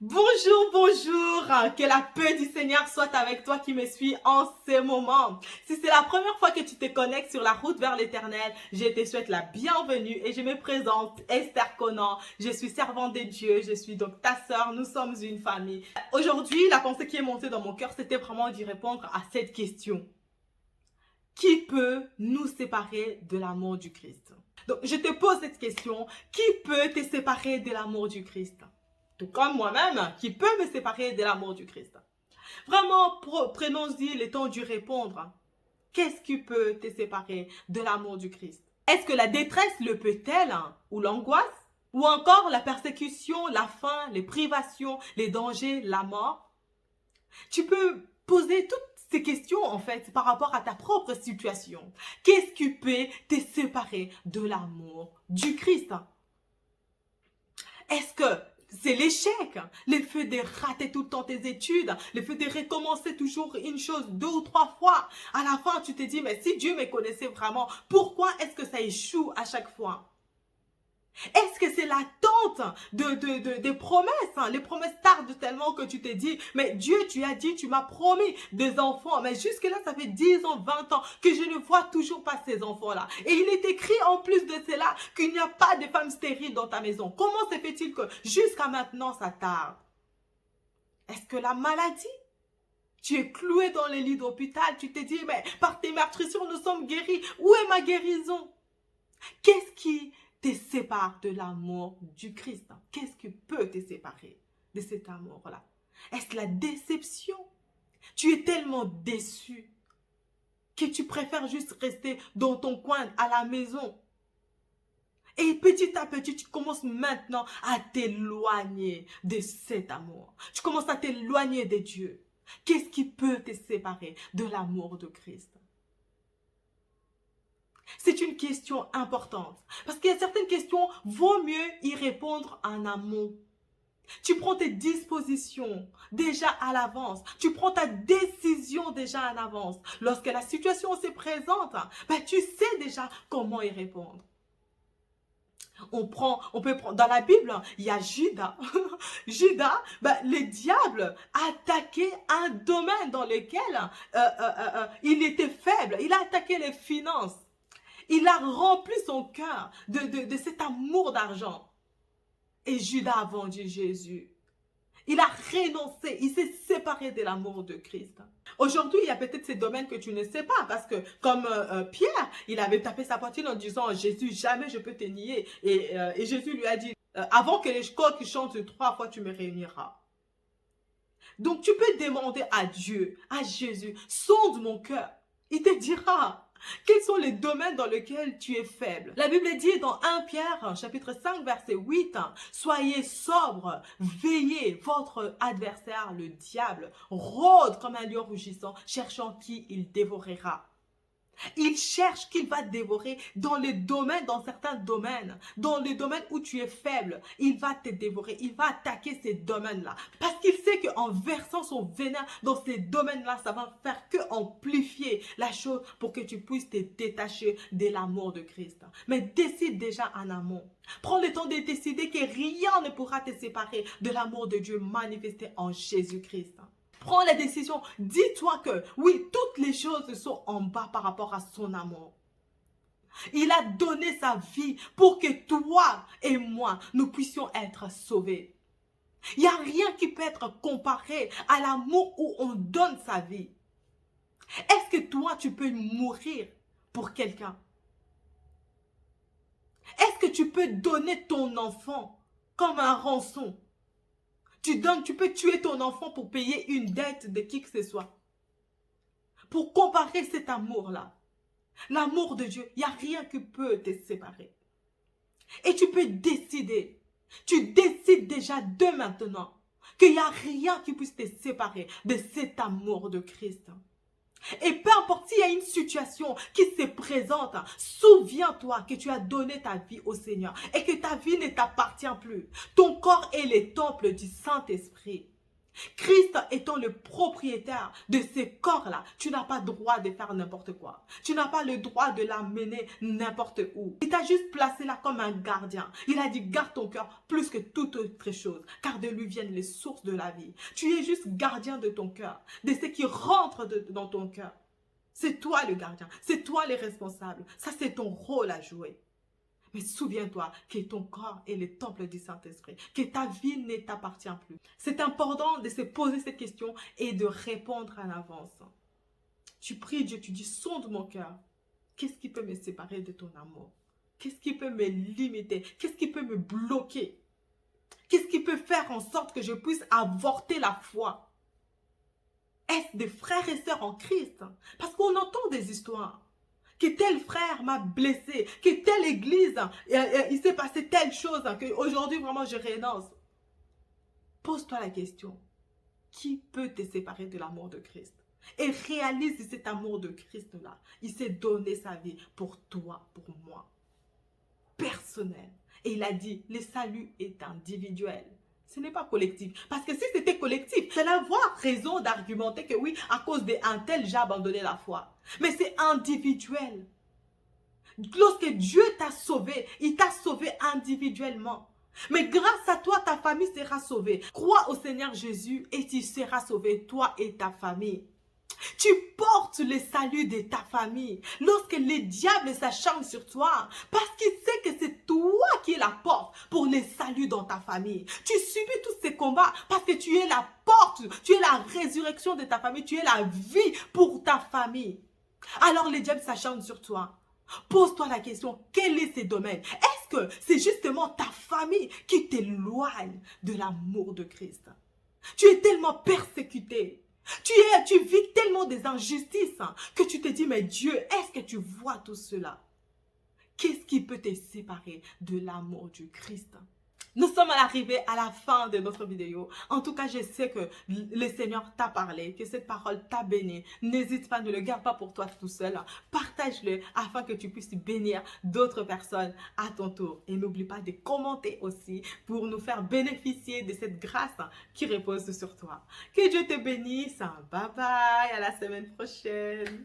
Bonjour, bonjour, que la paix du Seigneur soit avec toi qui me suis en ces moments. Si c'est la première fois que tu te connectes sur la route vers l'éternel, je te souhaite la bienvenue et je me présente Esther Conan. Je suis servante de Dieu, je suis donc ta sœur, nous sommes une famille. Aujourd'hui, la pensée qui est montée dans mon cœur, c'était vraiment d'y répondre à cette question. Qui peut nous séparer de l'amour du Christ? Donc, je te pose cette question, qui peut te séparer de l'amour du Christ? Tout comme moi-même, qui peut me séparer de l'amour du Christ? Vraiment, prenons-y le temps d'y répondre. Qu'est-ce qui peut te séparer de l'amour du Christ? Est-ce que la détresse le peut-elle, ou l'angoisse? Ou encore la persécution, la faim, les privations, les dangers, la mort? Tu peux poser toutes ces questions en fait par rapport à ta propre situation. Qu'est-ce qui peut te séparer de l'amour du Christ? Est-ce que c'est l'échec, le fait de rater tout le temps tes études, le fait de recommencer toujours une chose 2 ou 3 fois? À la fin, tu te dis, mais si Dieu me connaissait vraiment, pourquoi est-ce que ça échoue à chaque fois? Est-ce que c'est l'attente des promesses? Les promesses tardent tellement que tu te dis, mais Dieu, tu as dit, tu m'as promis des enfants. Mais jusque-là, ça fait 10 ans, 20 ans que je ne vois toujours pas ces enfants-là. Et il est écrit en plus de cela qu'il n'y a pas de femme stérile dans ta maison. Comment se fait-il que jusqu'à maintenant, ça tarde? Est-ce que la maladie? Tu es cloué dans les lits d'hôpital. Tu te dis, mais par tes meurtrissures, nous sommes guéris. Où est ma guérison? Qu'est-ce qui te sépare de l'amour du Christ? Qu'est-ce qui peut te séparer de cet amour-là? Est-ce la déception? Tu es tellement déçu que tu préfères juste rester dans ton coin à la maison. Et petit à petit, tu commences maintenant à t'éloigner de cet amour. Tu commences à t'éloigner de Dieu. Qu'est-ce qui peut te séparer de l'amour de Christ? C'est une question importante. Parce qu'il y a certaines questions, vaut mieux y répondre en amont. Tu prends tes dispositions déjà à l'avance. Tu prends ta décision déjà en avance. Lorsque la situation se présente, ben, tu sais déjà comment y répondre. On peut prendre, dans la Bible, il y a Judas. Judas, ben, le diable a attaqué un domaine dans lequel il était faible. Il a attaqué les finances. Il a rempli son cœur de cet amour d'argent. Et Judas a vendu Jésus. Il a renoncé, il s'est séparé de l'amour de Christ. Aujourd'hui, il y a peut-être ces domaines que tu ne sais pas, parce que comme Pierre, il avait tapé sa poitrine en disant, Jésus, jamais je peux te nier. Et Jésus lui a dit, avant que les coqs chantent 3 fois, tu me réuniras. Donc tu peux demander à Dieu, à Jésus, sonde mon cœur. Il te dira. Quels sont les domaines dans lesquels tu es faible? La Bible dit dans 1 Pierre, chapitre 5, verset 8, « Soyez sobres, veillez, votre adversaire, le diable, rôde comme un lion rugissant, cherchant qui il dévorera. » Il cherche qu'il va dévorer dans les domaines, dans certains domaines, dans les domaines où tu es faible. Il va te dévorer, il va attaquer ces domaines-là. Parce qu'il sait qu'en versant son venin dans ces domaines-là, ça va faire que amplifier la chose pour que tu puisses te détacher de l'amour de Christ. Mais décide déjà en amont. Prends le temps de décider que rien ne pourra te séparer de l'amour de Dieu manifesté en Jésus-Christ. Prends la décision, dis-toi que oui, toutes les choses sont en bas par rapport à son amour. Il a donné sa vie pour que toi et moi, nous puissions être sauvés. Il n'y a rien qui peut être comparé à l'amour où on donne sa vie. Est-ce que toi, tu peux mourir pour quelqu'un? Est-ce que tu peux donner ton enfant comme un rançon? Tu peux tuer ton enfant pour payer une dette de qui que ce soit. Pour comparer cet amour-là. L'amour de Dieu, il n'y a rien qui peut te séparer. Et tu peux décider. Tu décides déjà de maintenant qu'il n'y a rien qui puisse te séparer de cet amour de Christ. Et peu importe s'il y a une situation qui se présente, souviens-toi que tu as donné ta vie au Seigneur et que ta vie ne t'appartient plus. Ton corps est le temple du Saint-Esprit. Christ étant le propriétaire de ces corps-là, tu n'as pas le droit de faire n'importe quoi. Tu n'as pas le droit de l'amener n'importe où. Il t'a juste placé là comme un gardien. Il a dit garde ton cœur plus que toute autre chose, car de lui viennent les sources de la vie. Tu es juste gardien de ton cœur, de ce qui rentre dans ton cœur. C'est toi le gardien, c'est toi le responsable. Ça, c'est ton rôle à jouer. Mais souviens-toi que ton corps est le temple du Saint-Esprit, que ta vie ne t'appartient plus. C'est important de se poser cette question et de répondre en avance. Tu pries Dieu, tu dis, sonde mon cœur. Qu'est-ce qui peut me séparer de ton amour? Qu'est-ce qui peut me limiter? Qu'est-ce qui peut me bloquer? Qu'est-ce qui peut faire en sorte que je puisse avorter la foi? Est-ce des frères et sœurs en Christ? Parce qu'on entend des histoires. Que tel frère m'a blessé, que telle église, il s'est passé telle chose, qu'aujourd'hui vraiment je renonce. Pose-toi la question, qui peut te séparer de l'amour de Christ? Et réalise cet amour de Christ-là. Il s'est donné sa vie pour toi, pour moi. Personnel. Et il a dit, le salut est individuel. Ce n'est pas collectif. Parce que si c'était collectif, c'est avoir raison d'argumenter que oui, à cause d'un tel, j'ai abandonné la foi. Mais c'est individuel. Lorsque Dieu t'a sauvé, il t'a sauvé individuellement. Mais grâce à toi, ta famille sera sauvée. Crois au Seigneur Jésus et tu seras sauvé, toi et ta famille. Tu portes le salut de ta famille. Lorsque le diable s'acharne sur toi, parce qu'il sait que c'est toi qui es la porte pour le salut dans ta famille. Tu subis tous ces combats parce que tu es la porte, tu es la résurrection de ta famille, tu es la vie pour ta famille. Alors le diable s'acharne sur toi. Pose-toi la question, quel est ce domaine? Est-ce que c'est justement ta famille qui t'éloigne de l'amour de Christ? Tu es tellement persécuté. Tu vis tellement des injustices que tu te dis, mais Dieu, est-ce que tu vois tout cela? Qu'est-ce qui peut te séparer de l'amour du Christ? Nous sommes arrivés à la fin de notre vidéo. En tout cas, je sais que le Seigneur t'a parlé, que cette parole t'a béni. N'hésite pas, ne le garde pas pour toi tout seul. Partage-le afin que tu puisses bénir d'autres personnes à ton tour. Et n'oublie pas de commenter aussi pour nous faire bénéficier de cette grâce qui repose sur toi. Que Dieu te bénisse. Bye bye, à la semaine prochaine.